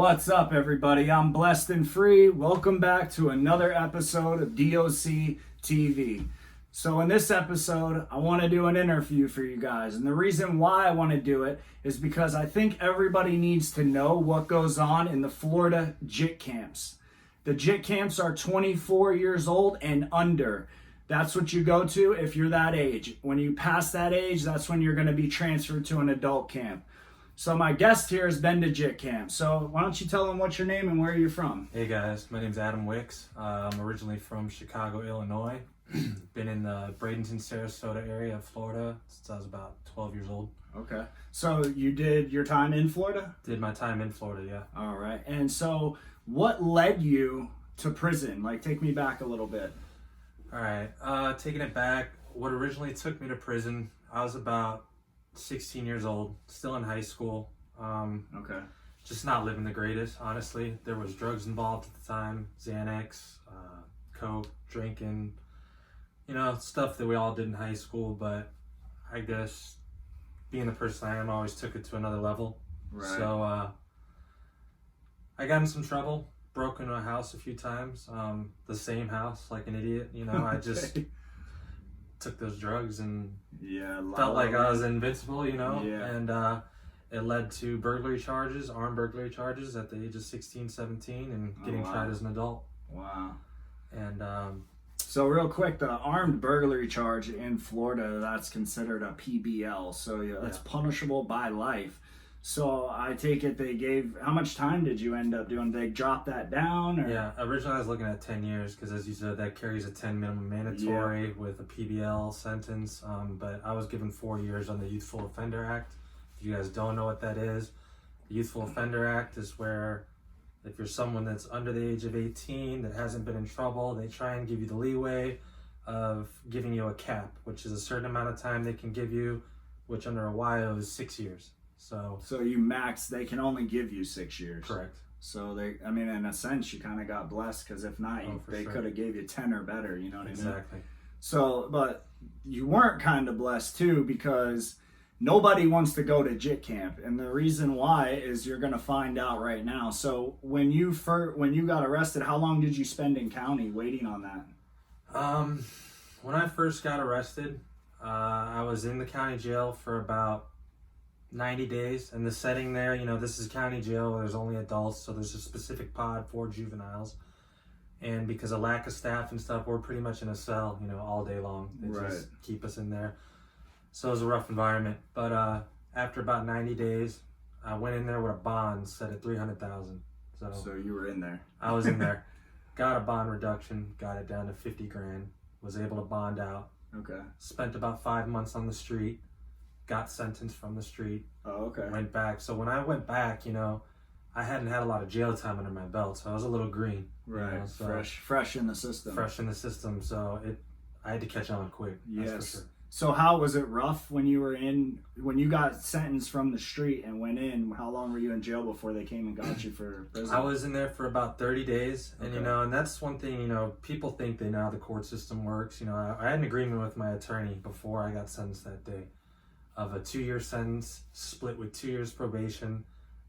What's up, everybody? I'm Blessed and Free. Welcome back to another episode of DOC TV. So in this episode, I want to do an interview for you guys. And the reason why I want to do it is because I think everybody needs to know what goes on in the Florida Jitt camps. The Jitt camps are 24 years old and under. That's what you go to if you're that age. When you pass that age, that's when you're going to be transferred to an adult camp. So my guest here has been to Jitt camp. So why don't you tell them what's your name and where you're from? Hey guys, my name's Adam Wicks. I'm originally from Chicago, Illinois. Been in the Bradenton, Sarasota area of Florida since I was about 12 years old. Okay. So you did your time in Florida? Did my time in Florida, yeah. All right. And so what led you to prison? Like, take me back a little bit. All right. Taking it back, what originally took me to prison, I was about 16 years old, still in high school. Okay. Just not living the greatest, honestly. There was drugs involved at the time, Xanax, coke, drinking, stuff that we all did in high school. But I guess being the person I am, I always took it to another level. Right. So I got in some trouble, broke into a house a few times, the same house, like an idiot. I just took those drugs and felt like I was invincible, and it led to burglary charges, armed burglary charges at the age of 16, 17, and getting tried as an adult. Wow. And so real quick, the armed burglary charge in Florida, that's considered a PBL, so that's punishable by life. So I take it they gave, how much time did you end up doing? They dropped that down? Or? Yeah, originally I was looking at 10 years because, as you said, that carries a 10 minimum mandatory with a PBL sentence. But I was given 4 years on the Youthful Offender Act. If you guys don't know what that is, the Youthful Offender Act is where if you're someone that's under the age of 18 that hasn't been in trouble, they try and give you the leeway of giving you a cap, which is a certain amount of time they can give you, which under Ohio is 6 years. So you max, they can only give you 6 years. Correct. So in a sense, you kind of got blessed because if not, they could have gave you 10 or better. You know what I mean? Exactly. So, but you weren't kind of blessed too because nobody wants to go to Jitt camp, and the reason why is you're gonna find out right now. So when you got arrested, how long did you spend in county waiting on that? When I first got arrested, I was in the county jail for about 90 days, and the setting there, this is county jail where there's only adults, so there's a specific pod for juveniles, and because of lack of staff and stuff, we're pretty much in a cell, all day long. They just keep us in there, so it was a rough environment. But after about 90 days, I went in there with a bond set at $300,000. So you were in there. I was in there. Got a bond reduction, got it down to 50 grand, was able to bond out. Okay. Spent about 5 months on the street. Got sentenced from the street. Oh, okay. Went back. So when I went back, I hadn't had a lot of jail time under my belt, so I was a little green. Right. So fresh in the system. Fresh in the system. So I had to catch on quick. Yes. That's for sure. So how was it rough when you got sentenced from the street and went in? How long were you in jail before they came and got you for prison? I was in there for about 30 days, and and that's one thing. People think they know how the court system works. I had an agreement with my attorney before I got sentenced that day, of a 2-year sentence split with 2 years probation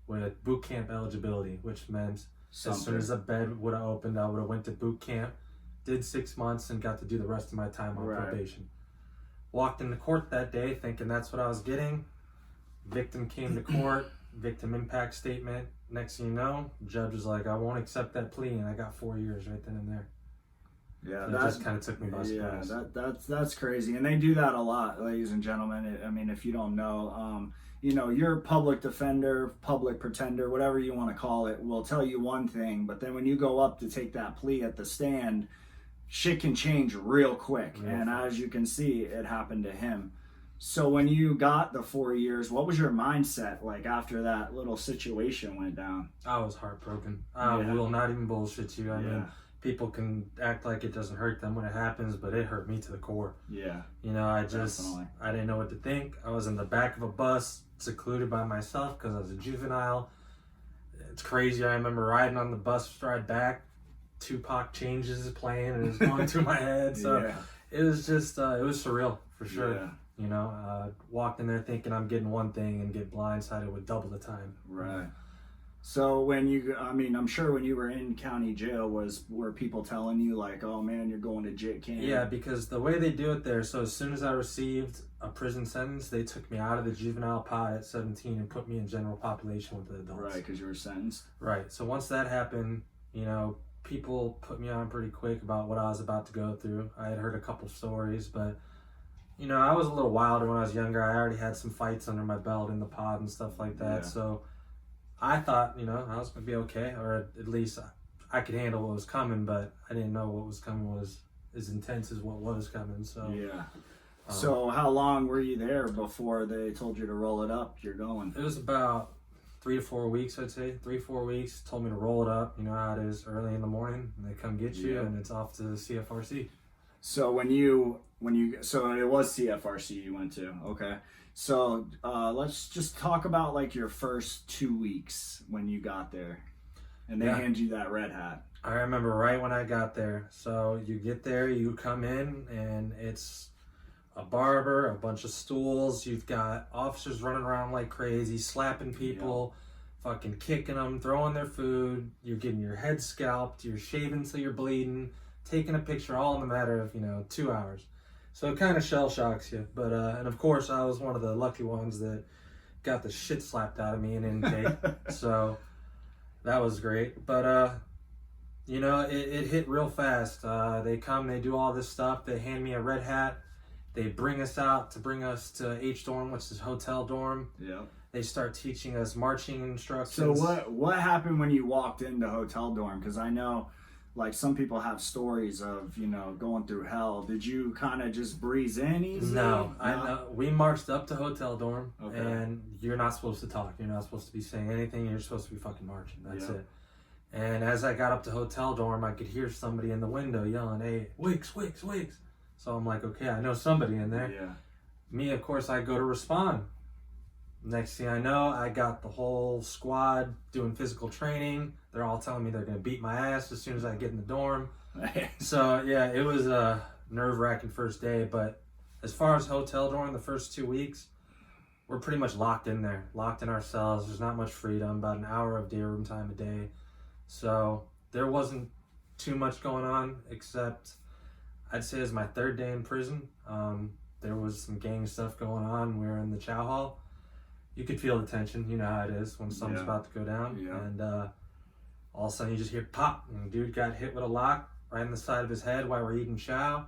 with boot camp eligibility, which meant as soon as the bed would have opened, I would have went to boot camp, did 6 months, and got to do the rest of my time on probation. Walked into court that day thinking that's what I was getting. Victim came to court, victim impact statement. Next thing you know, the judge was like, I won't accept that plea, and I got 4 years right then and there. Yeah, that just kind of took me by surprise. Yeah, that's crazy, and they do that a lot, ladies and gentlemen. I mean, if you don't know, your public defender, public pretender, whatever you want to call it, will tell you one thing, but then when you go up to take that plea at the stand, shit can change real quick. And as you can see, it happened to him. So when you got the 4 years, what was your mindset like after that little situation went down? I was heartbroken. I will not even bullshit you. I mean, people can act like it doesn't hurt them when it happens, but it hurt me to the core. Yeah. I didn't know what to think. I was in the back of a bus, secluded by myself because I was a juvenile. It's crazy. I remember riding on the bus ride back, Tupac Changes playing, and it was going through my head. So it was just, it was surreal for sure. Yeah. Walked in there thinking I'm getting one thing and get blindsided with double the time. Right. So I'm sure when you were in county jail, were people telling you like, oh man, you're going to Jitt camp? Yeah, because the way they do it there, so as soon as I received a prison sentence, they took me out of the juvenile pod at 17 and put me in general population with the adults. Right, because you were sentenced. Right. So once that happened, people put me on pretty quick about what I was about to go through. I had heard a couple stories, but I was a little wilder when I was younger. I already had some fights under my belt in the pod and stuff like that. Yeah. So I thought, I was going to be okay, or at least I could handle what was coming, but I didn't know what was coming was as intense as what was coming. So yeah. So how long were you there before they told you to roll it up? You're going. It was about 3 to 4 weeks, I'd say. 3-4 weeks. Told me to roll it up. You know how it is early in the morning. And they come get you, and it's off to the CFRC. So so it was CFRC you went to. Okay. So let's just talk about like your first 2 weeks when you got there, and they hand you that red hat. I remember right when I got there. So you get there, you come in, and it's a barber, a bunch of stools. You've got officers running around like crazy, slapping people, fucking kicking them, throwing their food. You're getting your head scalped. You're shaving till you're bleeding, taking a picture, all in a matter of 2 hours. So it kind of shell shocks you. But and of course, I was one of the lucky ones that got the shit slapped out of me in intake. So that was great. But it hit real fast. They come, they do all this stuff. They hand me a red hat. They bring us out to bring us to H dorm, which is hotel dorm. Yeah. They start teaching us marching instructions. So what happened when you walked into hotel dorm? Because I know, like, some people have stories of going through hell. Did you kind of just breeze in easy? No, I know. We marched up to hotel dorm, okay. And you're not supposed to talk. You're not supposed to be saying anything. You're supposed to be fucking marching. That's it. And as I got up to hotel dorm, I could hear somebody in the window yelling, "Hey, Wicks, Wicks, Wicks." So I'm like, okay, I know somebody in there. Yeah. Me, of course, I go to respond. Next thing I know, I got the whole squad doing physical training. They're all telling me they're going to beat my ass as soon as I get in the dorm. So, yeah, it was a nerve-wracking first day. But as far as hotel dorm, the first 2 weeks, we're pretty much locked in there, locked in our cells. There's not much freedom, about an hour of day room time a day. So there wasn't too much going on, except I'd say it was my third day in prison. There was some gang stuff going on. We were in the chow hall. You could feel the tension. You know how it is when something's about to go down. Yeah. And all of a sudden you just hear pop, and the dude got hit with a lock right in the side of his head while we're eating chow.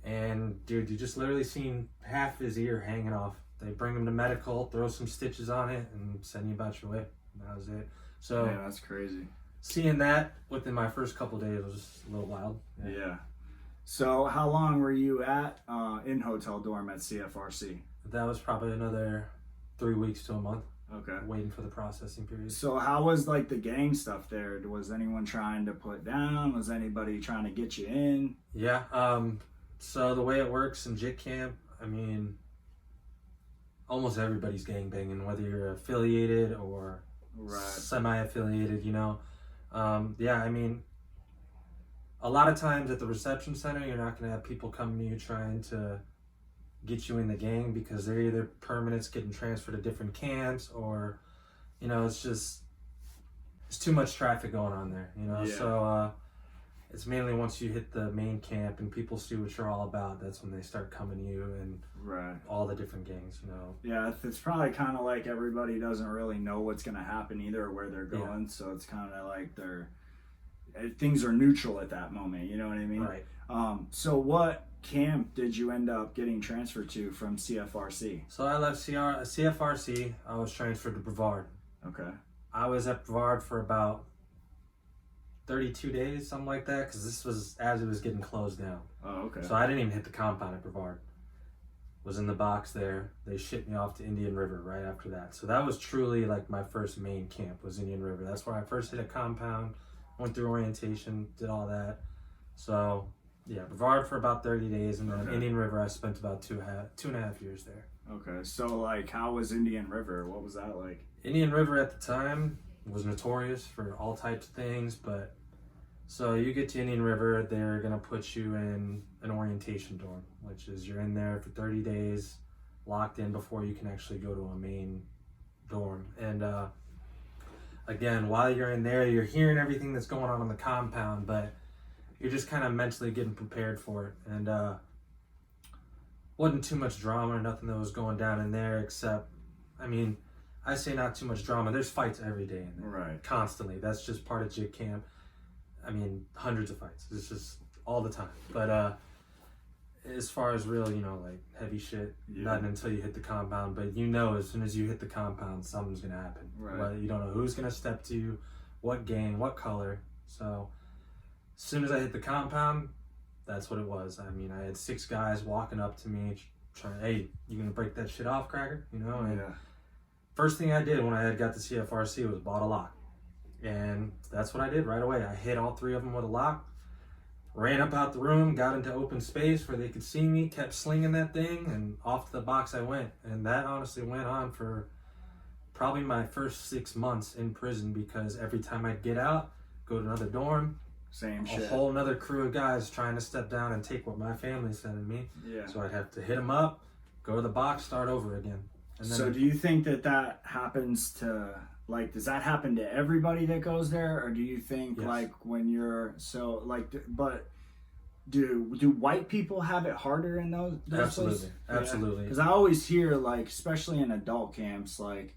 And dude, you just literally seen half his ear hanging off. They bring him to medical, throw some stitches on it, and send you about your way. And that was it. So yeah, that's crazy. Seeing that within my first couple days was a little wild. Yeah. So how long were you in hotel dorm at CFRC? That was probably another 3 weeks to a month. Okay. Waiting for the processing period. So how was like the gang stuff there? Was anyone trying to put down? Was anybody trying to get you in? Yeah. So the way it works in Jitt camp, I mean, almost everybody's gangbanging, whether you're affiliated or semi-affiliated, Yeah, I mean, a lot of times at the reception center, you're not going to have people coming to you trying to get you in the gang because they're either permanents getting transferred to different camps or, it's too much traffic going on there, So it's mainly once you hit the main camp and people see what you're all about, that's when they start coming to you and all the different gangs, Yeah, it's probably kind of like everybody doesn't really know what's going to happen either or where they're going. Yeah. So it's kind of like things are neutral at that moment. You know what I mean? Right. So what camp did you end up getting transferred to from CFRC? So I left CFRC. I was transferred to Brevard. Okay. I was at Brevard for about 32 days, something like that, because this was as it was getting closed down. Oh, okay. So I didn't even hit the compound at Brevard. Was in the box there. They shipped me off to Indian River right after that. So that was truly like my first main camp was Indian River. That's where I first hit a compound, went through orientation, did all that. So yeah, Brevard for about 30 days, and then Indian River I spent about two and a half years there. Okay, so like how was Indian River? What was that like? Indian River at the time was notorious for all types of things, but so you get to Indian River, they're gonna put you in an orientation dorm, which is you're in there for 30 days, locked in before you can actually go to a main dorm. And again, while you're in there, you're hearing everything that's going on the compound, but you're just kind of mentally getting prepared for it. And wasn't too much drama or nothing that was going down in there, except, I mean, I say not too much drama. There's fights every day in there, right? Constantly. That's just part of Jitt camp. I mean, hundreds of fights. It's just all the time. But as far as real, you know, like heavy shit, nothing until you hit the compound. But you know, as soon as you hit the compound, something's gonna happen. Right. Well, you don't know who's gonna step to you, what gang, what color. So as soon as I hit the compound, that's what it was. I mean, I had 6 guys walking up to me, trying, hey, you gonna break that shit off, cracker? You know, and first thing I did when I had got the CFRC was bought a lock. And that's what I did right away. I hit all 3 of them with a lock, ran up out the room, got into open space where they could see me, kept slinging that thing, and off to the box I went. And that honestly went on for probably my first 6 months in prison, because every time I'd get out, go to another dorm, same shit. A whole nother crew of guys trying to step down and take what my family's sending me. Yeah. So I'd have to hit them up, go to the box, start over again. And then so do you think that happens to, like, does that happen to everybody that goes there? Or do you think, like, when you're, so, like, but do white people have it harder in those Absolutely. places? Absolutely. Because I always hear, like, especially in adult camps, like,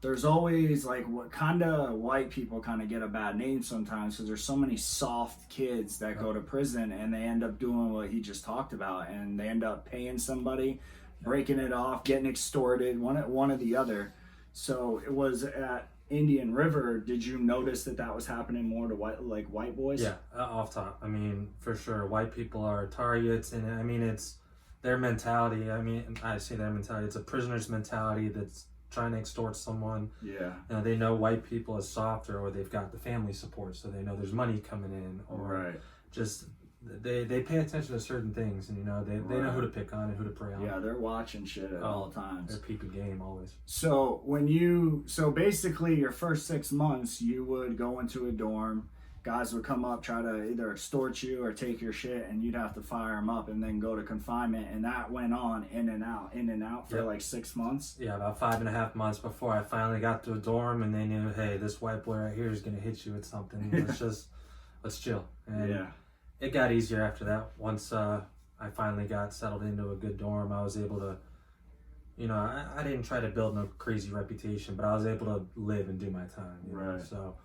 there's always, like, what kind of white people kind of get a bad name sometimes, because there's so many soft kids that go to prison and they end up doing what he just talked about, and they end up paying somebody, breaking it off, getting extorted, one or the other. So it was at Indian River. Did you notice that was happening more to white boys? Yeah, off top. I mean, for sure, white people are targets, and I mean, it's their mentality. I mean, I say their mentality. It's a prisoner's mentality that's trying to extort someone. Yeah. You know, they know white people is softer, or they've got the family support, so they know there's money coming in, or just they pay attention to certain things, and you know they know who to pick on and who to prey on. Yeah, they're watching shit at all times. They're peeping game always. So so basically your first 6 months, you would go into a dorm, guys would come up, try to either extort you or take your shit, and you'd have to fire them up and then go to confinement. And that went on in and out for like 6 months. Yeah, about 5.5 months before I finally got to a dorm, and they knew, hey, this white boy right here is gonna hit you with something. Let's chill. And it got easier after that. Once I finally got settled into a good dorm, I was able to, you know, I didn't try to build no crazy reputation, but I was able to live and do my time. You know? So.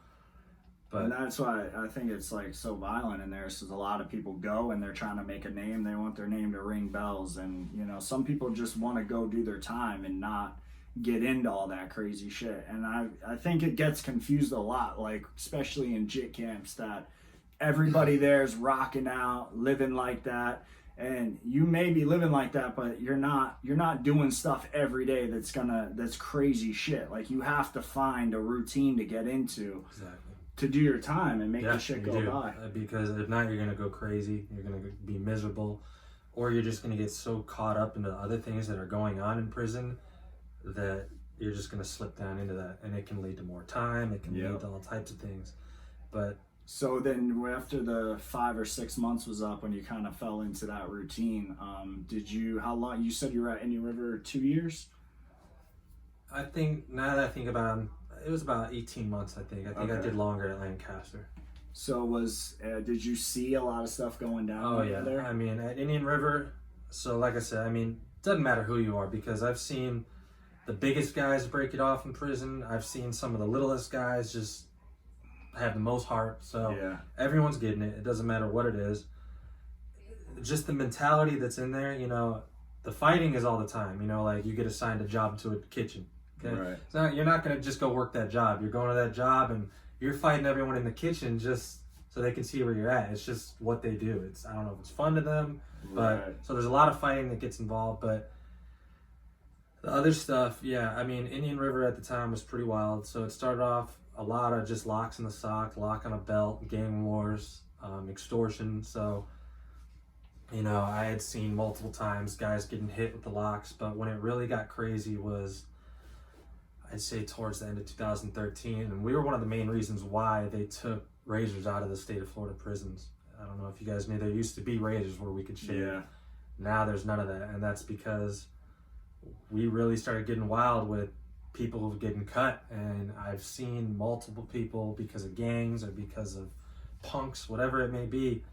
But and that's why I think it's like so violent in there, because a lot of people go and they're trying to make a name. They want their name to ring bells, and you know, some people just want to go do their time and not get into all that crazy shit. And I think it gets confused a lot, like especially in Jitt camps, that everybody there is rocking out, living like that. And you may be living like that, but you're not doing stuff every day that's crazy shit. Like, you have to find a routine to get into. Exactly. To do your time and make the shit go by. Because if not, you're going to go crazy. You're going to be miserable. Or you're just going to get so caught up into other things that are going on in prison that you're just going to slip down into that. And it can lead to more time. It can lead to all types of things. But so then after the 5 or 6 months was up, when you kind of fell into that routine, how long, you said you were at Indian River 2 years? I think, now that I think about it, it was about 18 months, I think. I did longer at Lancaster. So did you see a lot of stuff going down there? I mean, at Indian River, so like I said, I mean, it doesn't matter who you are, because I've seen the biggest guys break it off in prison. I've seen some of the littlest guys just have the most heart. So everyone's getting it. It doesn't matter what it is. Just the mentality that's in there, you know, the fighting is all the time. You know, like you get assigned a job to a kitchen. Okay? Right. So you're not going to just go work that job. You're going to that job and you're fighting everyone in the kitchen just so they can see where you're at. It's just what they do. I don't know if it's fun to them, but so there's a lot of fighting that gets involved. But the other stuff, I mean, Indian River at the time was pretty wild. So it started off a lot of just locks in the sock, lock on a belt, gang wars, extortion. So, you know, I had seen multiple times guys getting hit with the locks, but when it really got crazy was, I'd say, towards the end of 2013, and we were one of the main reasons why they took razors out of the state of Florida prisons. I don't know if you guys knew, there used to be razors where we could shave. Yeah. Now there's none of that, and that's because we really started getting wild with people getting cut, and I've seen multiple people because of gangs or because of punks, whatever it may be,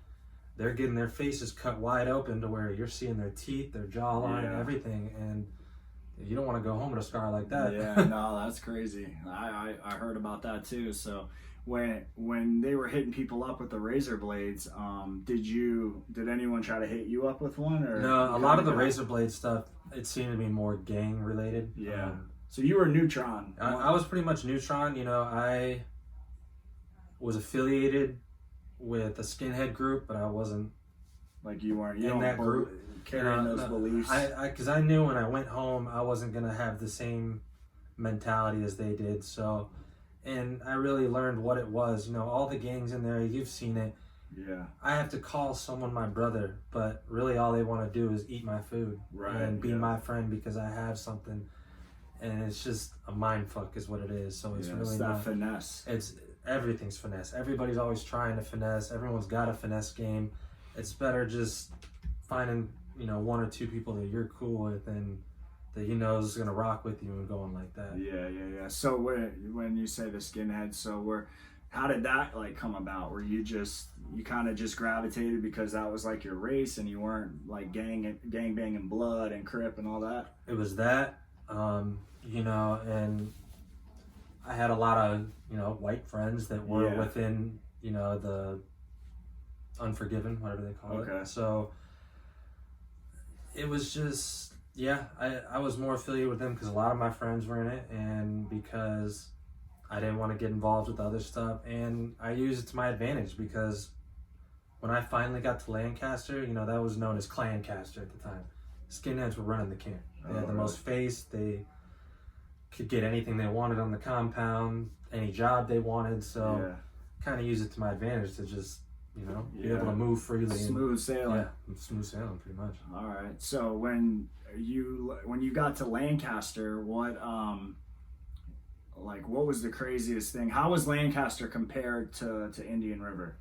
they're getting their faces cut wide open to where you're seeing their teeth, their jawline, everything, and you don't want to go home with a scar like that. Yeah, no, that's crazy. I heard about that too. So when they were hitting people up with the razor blades, did anyone try to hit you up with one? Or no, a lot of the razor blade stuff, it seemed to be more gang related. Yeah. So you were neutron. I was pretty much neutron. I was affiliated with a skinhead group, but I wasn't like you weren't in that group carrying those beliefs. Because I knew when I went home I wasn't gonna have the same mentality as they did. So, and I really learned what it was. All the gangs in there, you've seen it. Yeah. I have to call someone my brother, but really all they want to do is eat my food and be my friend because I have something. And it's just a mind fuck is what it is. So it's really that finesse. Everything's finesse. Everybody's always trying to finesse. Everyone's got a finesse game. It's better just finding, one or two people that you're cool with and that is going to rock with you and going like that. Yeah. So when you say the skinhead, how did that like come about? Were you kind of just gravitated because that was like your race and you weren't like gang banging blood and Crip and all that? It was that, and I had a lot of, white friends that were within, the Unforgiven, whatever they call it. So it was just, I was more affiliated with them because a lot of my friends were in it and because I didn't want to get involved with other stuff. And I used it to my advantage because when I finally got to Lancaster, that was known as Clancaster at the time. Skinheads were running the camp. They had the most face. They could get anything they wanted on the compound, any job they wanted. So kind of use it to my advantage to just, be able to move freely. Smooth sailing. Yeah, smooth sailing pretty much. All right. So when you got to Lancaster, what was the craziest thing? How was Lancaster compared to Indian River?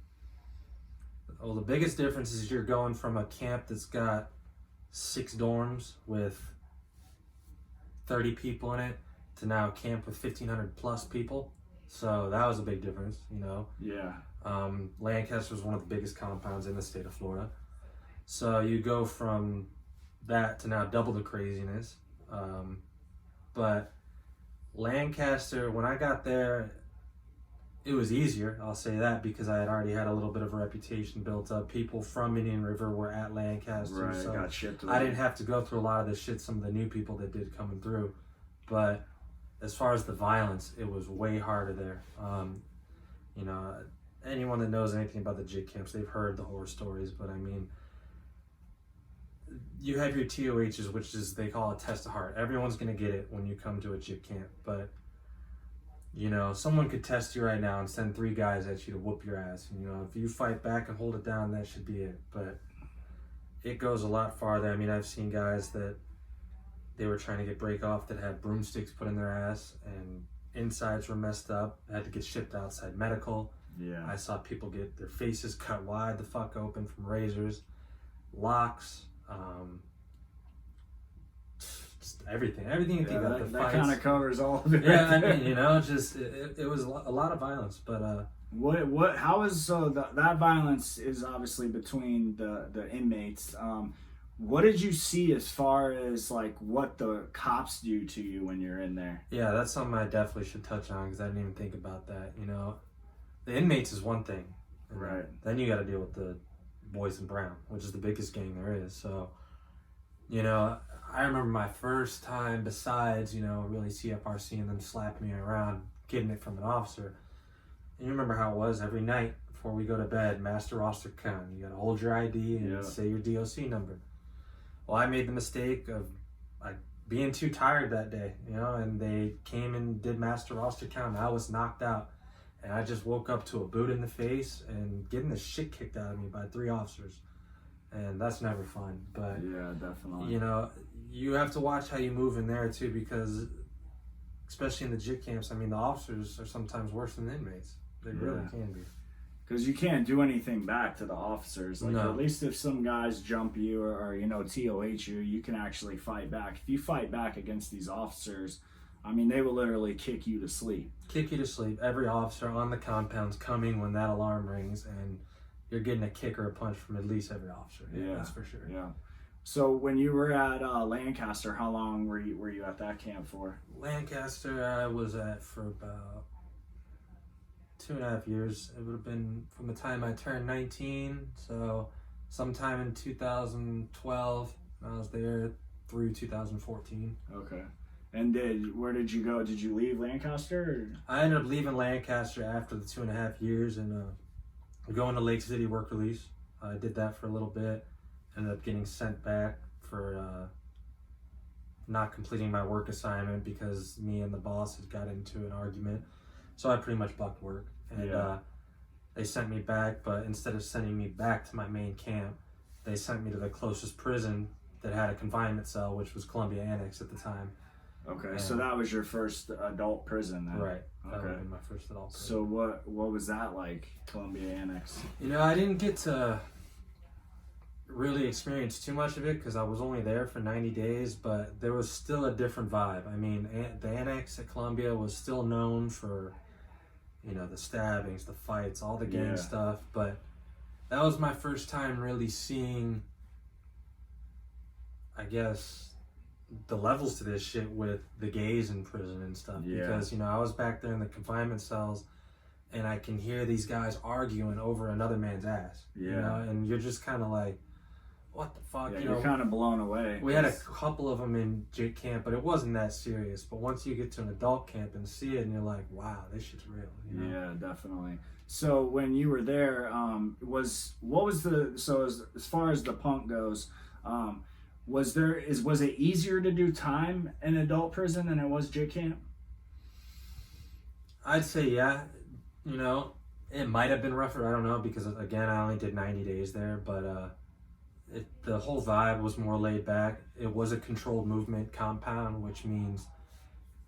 Well, the biggest difference is you're going from a camp that's got 6 dorms with 30 people in it to now a camp with 1,500 plus people. So that was a big difference, Yeah. Lancaster was one of the biggest compounds in the state of Florida. So you go from that to now double the craziness. But Lancaster, when I got there, it was easier, I'll say that, because I had already had a little bit of a reputation built up. People from Indian River were at Lancaster, right, so got shipped away. I didn't have to go through a lot of the shit some of the new people that did coming through. But as far as the violence, it was way harder there. Anyone that knows anything about the Jitt camps, they've heard the horror stories, but I mean, you have your TOHs, which is, they call it test of heart. Everyone's going to get it when you come to a Jitt camp, but someone could test you right now and send 3 guys at you to whoop your ass. If you fight back and hold it down, that should be it. But it goes a lot farther. I mean, I've seen guys that they were trying to get break off that had broomsticks put in their ass and insides were messed up, had to get shipped outside medical. Yeah. I saw people get their faces cut wide the fuck open from razors, locks, just everything you think of. That kind of covers all of it. Yeah, I mean, it was a lot of violence, but that violence is obviously between the inmates. What did you see as far as like what the cops do to you when you're in there? Yeah, that's something I definitely should touch on because I didn't even think about that. The inmates is one thing, right? Then you got to deal with the boys in brown, which is the biggest gang there is. So, I remember my first time besides, really CFR seeing them slap me around, getting it from an officer. And you remember how it was every night before we go to bed, master roster count. You got to hold your ID and say your DOC number. Well, I made the mistake of being too tired that day, and they came and did master roster count, and I was knocked out. And I just woke up to a boot in the face and getting the shit kicked out of me by 3 officers. And that's never fun. But, yeah, definitely. You have to watch how you move in there, too, because especially in the Jitt camps, I mean, the officers are sometimes worse than the inmates. They really can be. Because you can't do anything back to the officers. Like, no. At least if some guys jump you or TOH you, you can actually fight back. If you fight back against these officers, I mean, they will literally kick you to sleep. Kick you to sleep. Every officer on the compound's coming when that alarm rings, and you're getting a kick or a punch from at least every officer. Yeah, that's for sure. Yeah. So when you were at Lancaster, how long were you at that camp for? Lancaster, I was at for about 2.5 years. It would have been from the time I turned 19, so sometime in 2012. I was there through 2014. Okay. And where did you go? Did you leave Lancaster? I ended up leaving Lancaster after the 2.5 years and going to Lake City work release. I did that for a little bit. Ended up getting sent back for not completing my work assignment because me and the boss had got into an argument. So I pretty much bucked work. And they sent me back, but instead of sending me back to my main camp, they sent me to the closest prison that had a confinement cell, which was Columbia Annex at the time. Okay, and so that was your first adult prison then? Right. Okay. That would have been my first adult prison. So what was that like, Columbia Annex? I didn't get to really experience too much of it because I was only there for 90 days, but there was still a different vibe. I mean, the Annex at Columbia was still known for, the stabbings, the fights, all the gang stuff, but that was my first time really seeing, I guess, the levels to this shit with the gays in prison and stuff. Because I was back there in the confinement cells and I can hear these guys arguing over another man's ass. And you're just kind of like, what the fuck? You're kind of blown away. We had a couple of them in Jitt camp, but it wasn't that serious. But once you get to an adult camp and see it, and you're like, wow, this shit's real. Yeah, definitely. So when you were there, as far as the punk goes, was it easier to do time in adult prison than it was Jitt camp? I'd say yeah. It might have been rougher. I don't know because again I only did 90 days there, but the whole vibe was more laid back. It was a controlled movement compound, which means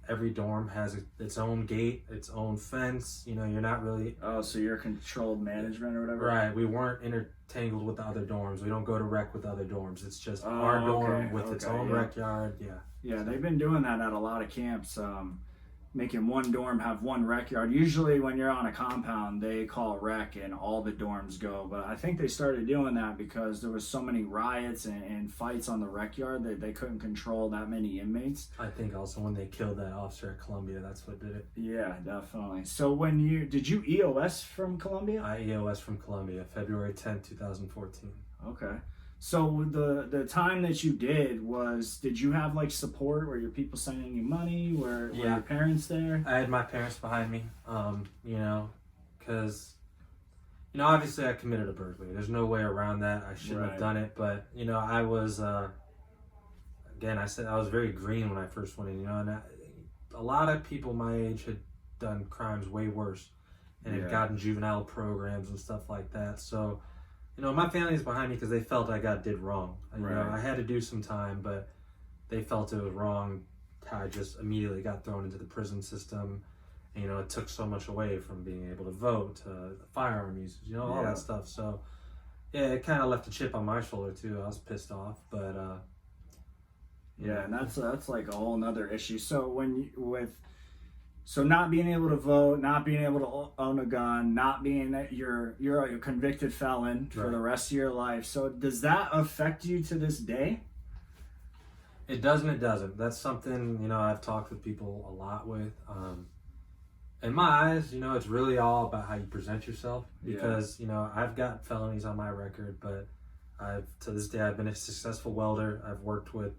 every dorm has its own gate, its own fence. You're not really... Oh, so you're controlled management or whatever? Right. We weren't intertangled with the other dorms. We don't go to rec with other dorms. It's just our dorm with its own rec yard. Yeah. Yeah, they've been doing that at a lot of camps, making one dorm have one rec yard. Usually when you're on a compound, they call rec and all the dorms go. But I think they started doing that because there was so many riots and fights on the rec yard that they couldn't control that many inmates. I think also when they killed that officer at Columbia, that's what did it. Yeah, definitely. So did you EOS from Columbia? I EOS from Columbia, February 10th, 2014. Okay. So the time that you did you have like support? Were your people sending you money? Were your parents there? I had my parents behind me, because, obviously I committed a burglary. There's no way around that. I shouldn't have done it, but, I was, again, I said I was very green when I first went in, and a lot of people my age had done crimes way worse and had gotten juvenile programs and stuff like that. So, my family's behind me because they felt I did wrong. I had to do some time, but they felt it was wrong. I just immediately got thrown into the prison system. And, it took so much away from being able to vote, firearm usage, all that stuff. So, yeah, it kind of left a chip on my shoulder too. I was pissed off, but and that's like a whole nother issue. So So not being able to vote, not being able to own a gun, not being that you're a convicted felon for the rest of your life. So does that affect you to this day? It does and it doesn't. That's something, I've talked with people a lot with. In my eyes, it's really all about how you present yourself because, I've got felonies on my record, but to this day, I've been a successful welder. I've worked with,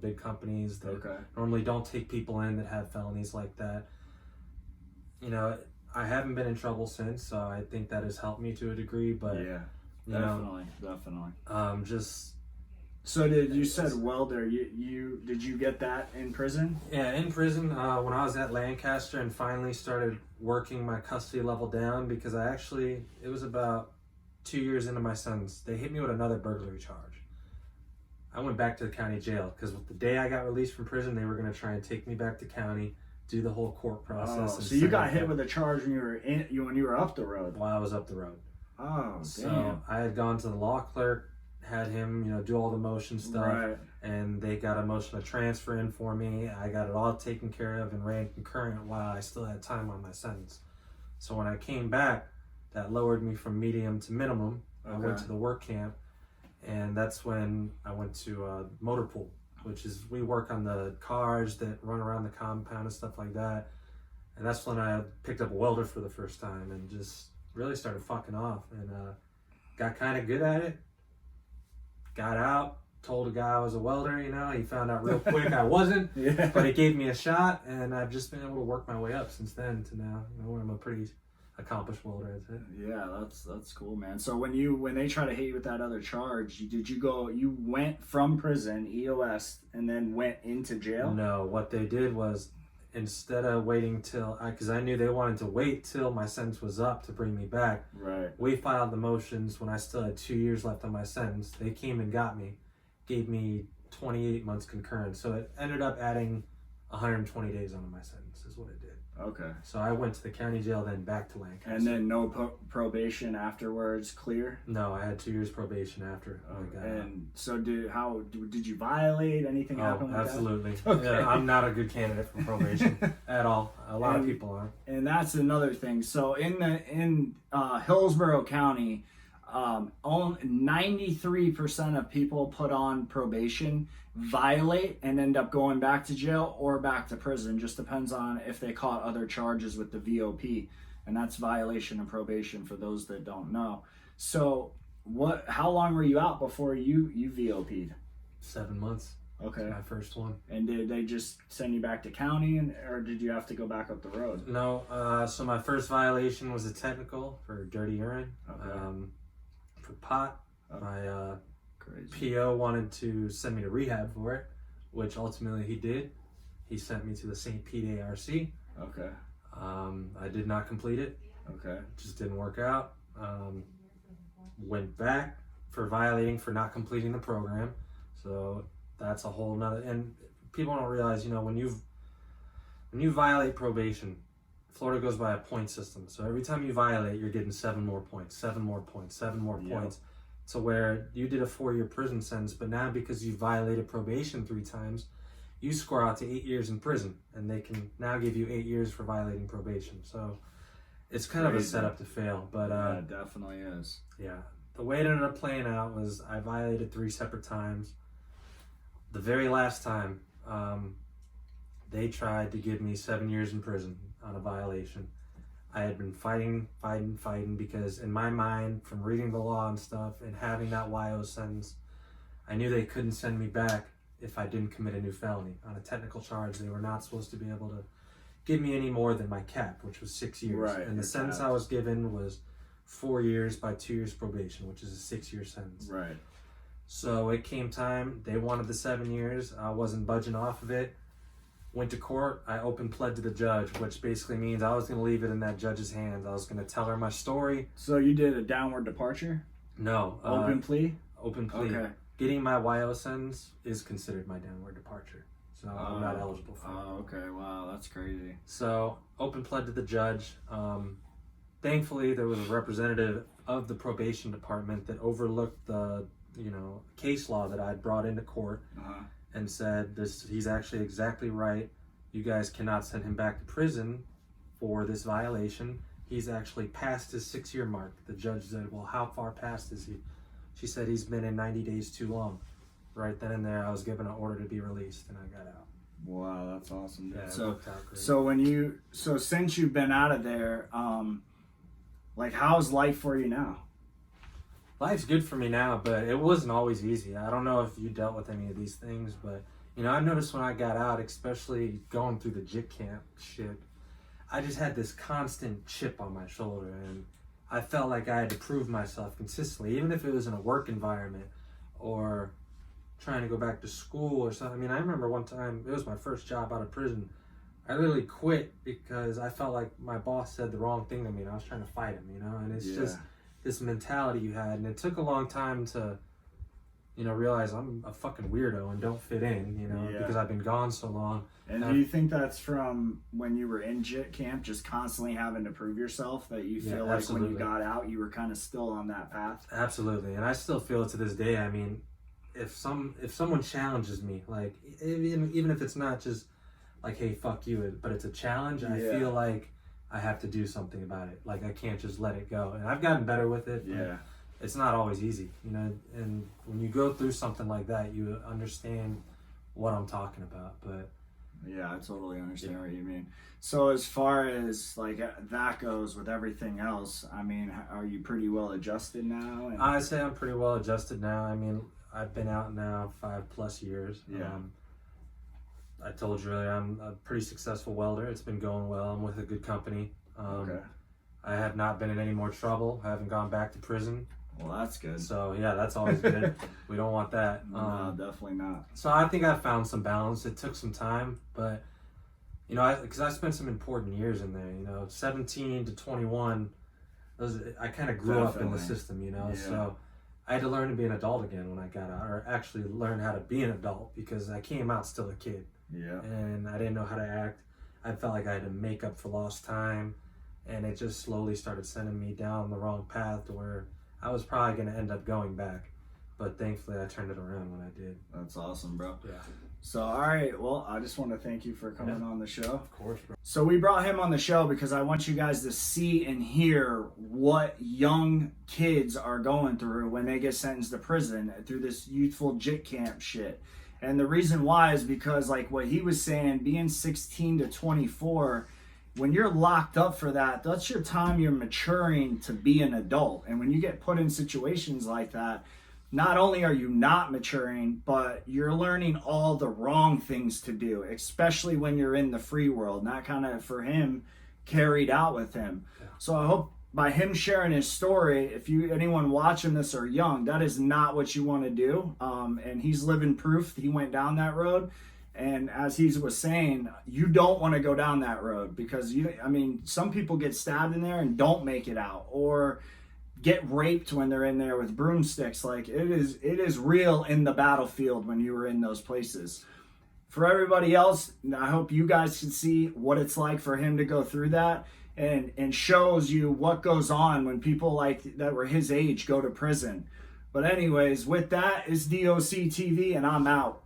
big companies that normally don't take people in that have felonies like that. I haven't been in trouble since, so I think that has helped me to a degree, but definitely. Just so you said welder, did you get that in prison? Yeah, in prison, when I was at Lancaster and finally started working my custody level down because it was about 2 years into my sentence, they hit me with another burglary charge. I went back to the county jail because the day I got released from prison, they were going to try and take me back to county, do the whole court process. Oh, so you got hit with a charge when you were up the road? While I was up the road. Oh, so damn. I had gone to the law clerk, had him, do all the motion stuff. Right. And they got a motion to transfer in for me. I got it all taken care of and ran concurrent while I still had time on my sentence. So when I came back, that lowered me from medium to minimum. Okay. I went to the work camp, and that's when I went to motor pool, which is we work on the cars that run around the compound and stuff like that. And that's when I picked up a welder for the first time and just really started fucking off, and got kind of good at it. Got out, told a guy I was a welder, he found out real quick I wasn't, Yeah. but he gave me a shot, and I've just been able to work my way up since then to now, where I'm a pretty accomplished welder. Yeah, that's cool, man. So when they try to hit you with that other charge, you went from prison, EOS, and then went into jail? No, what they did was, instead of waiting because I knew they wanted to wait till my sentence was up to bring me back. Right. We filed the motions when I still had 2 years left on my sentence. They came and got me, gave me 28 months concurrent. So it ended up adding 120 days onto my sentence is what it did. Okay. So I went to the county jail, then back to Lancaster. And then no probation afterwards, clear? No, I had 2 years probation after I got out. And so did you violate? Anything happen with absolutely. that? Okay. Yeah, I'm not a good candidate for probation at all. A lot of people aren't. And that's another thing. So in Hillsborough County, 93% of people put on probation violate and end up going back to jail or back to prison. Just depends on if they caught other charges with the VOP, and that's violation of probation for those that don't know. So how long were you out before you VOP'd? 7 months. Okay. My first one. And did they just send you back to county, or did you have to go back up the road? No. So my first violation was a technical for dirty urine. Okay. For pot. Okay. My Crazy. PO wanted to send me to rehab for it, which ultimately he did. He sent me to the St. Pete ARC. Okay. I did not complete it. Okay. It just didn't work out. Went back for violating for not completing the program. So that's a whole nother, and people don't realize, when you violate probation, Florida goes by a point system. So every time you violate, you're getting 7 more points, 7 more points, 7 more points. To where you did a 4-year prison sentence, but now because you violated probation 3 times, you score out to 8 years in prison, and they can now give you 8 years for violating probation. So it's kind of a setup to fail, but yeah, it definitely is. Yeah, the way it ended up playing out was I violated 3 separate times. The very last time, they tried to give me 7 years in prison on a violation. I had been fighting because in my mind, from reading the law and stuff and having that YO sentence, I knew they couldn't send me back if I didn't commit a new felony. On a technical charge, they were not supposed to be able to give me any more than my cap, which was 6 years. Right, and the sentence I was given was 4 years by 2 years probation, which is a 6-year sentence. Right. So it came time. They wanted the 7 years. I wasn't budging off of it. Went to court. I open pled to the judge, which basically means I was going to leave it in that judge's hands. I was going to tell her my story. So you did a downward departure? No. Open plea? Open plea. Okay. Getting my YO sentence is considered my downward departure. So I'm not eligible for it. Oh, okay. Wow, that's crazy. So open pled to the judge. Thankfully, there was a representative of the probation department that overlooked the case law that I'd brought into court. Uh-huh. And said he's actually exactly right. You guys cannot send him back to prison for this violation. He's actually past his 6-year mark. The judge said, well, how far past is he? She said he's been in 90 days too long. Right then and there, I was given an order to be released, and I got out. Wow, that's awesome. Yeah, So, it worked out great. so since you've been out of there, how's life for you now? Life's good for me now, but it wasn't always easy. I don't know if you dealt with any of these things, but I noticed when I got out, especially going through the Jitt camp shit, I just had this constant chip on my shoulder, and I felt like I had to prove myself consistently, even if it was in a work environment or trying to go back to school or something. I mean, I remember one time, it was my first job out of prison. I literally quit because I felt like my boss said the wrong thing to me, and I was trying to fight him, and it's just this mentality you had, and it took a long time to realize I'm a fucking weirdo and don't fit in, because I've been gone so long. And do you think that's from when you were in Jitt camp, just constantly having to prove yourself, that you feel like when you got out, you were kind of still on that path? Absolutely. And I still feel it to this day. I mean, if someone challenges me, like, even if it's not just like, hey, fuck you, but it's a challenge, I feel like I have to do something about it. Like, I can't just let it go. And I've gotten better with it. Yeah. It's not always easy, and when you go through something like that, you understand what I'm talking about. But yeah, I totally understand what you mean. So as far as like that goes with everything else, I mean, are you pretty well adjusted now? I'd say I'm pretty well adjusted now. I mean, I've been out now 5+ years. Yeah. I told you earlier, I'm a pretty successful welder. It's been going well. I'm with a good company. Okay. I have not been in any more trouble. I haven't gone back to prison. Well, that's good. So yeah, that's always good. We don't want that. No, definitely not. So I think I found some balance. It took some time, but because I spent some important years in there. 17 to 21, I kind of grew up in the system. So I had to learn to be an adult again when I got out, or actually learn how to be an adult, because I came out still a kid. Yeah. And I didn't know how to act. I felt like I had to make up for lost time, and it just slowly started sending me down the wrong path to where I was probably going to end up going back. But thankfully, I turned it around when I did. That's awesome, bro. Yeah. So, all right. Well, I just want to thank you for coming on the show. Of course, bro. So we brought him on the show because I want you guys to see and hear what young kids are going through when they get sentenced to prison through this youthful Jitt camp shit. And the reason why is because, like what he was saying, being 16 to 24, when you're locked up for that, that's your time you're maturing to be an adult. And when you get put in situations like that, not only are you not maturing, but you're learning all the wrong things to do, especially when you're in the free world. And that kind of, for him, carried out with him. Yeah. So I hope by him sharing his story, if anyone watching this are young, that is not what you want to do. And he's living proof he went down that road. And as he was saying, you don't want to go down that road, because some people get stabbed in there and don't make it out, or get raped when they're in there with broomsticks. Like, it is real in the battlefield when you were in those places. For everybody else, I hope you guys can see what it's like for him to go through that, and shows you what goes on when people like that were his age go to prison. But anyways, with that, it's DOC TV, and I'm out.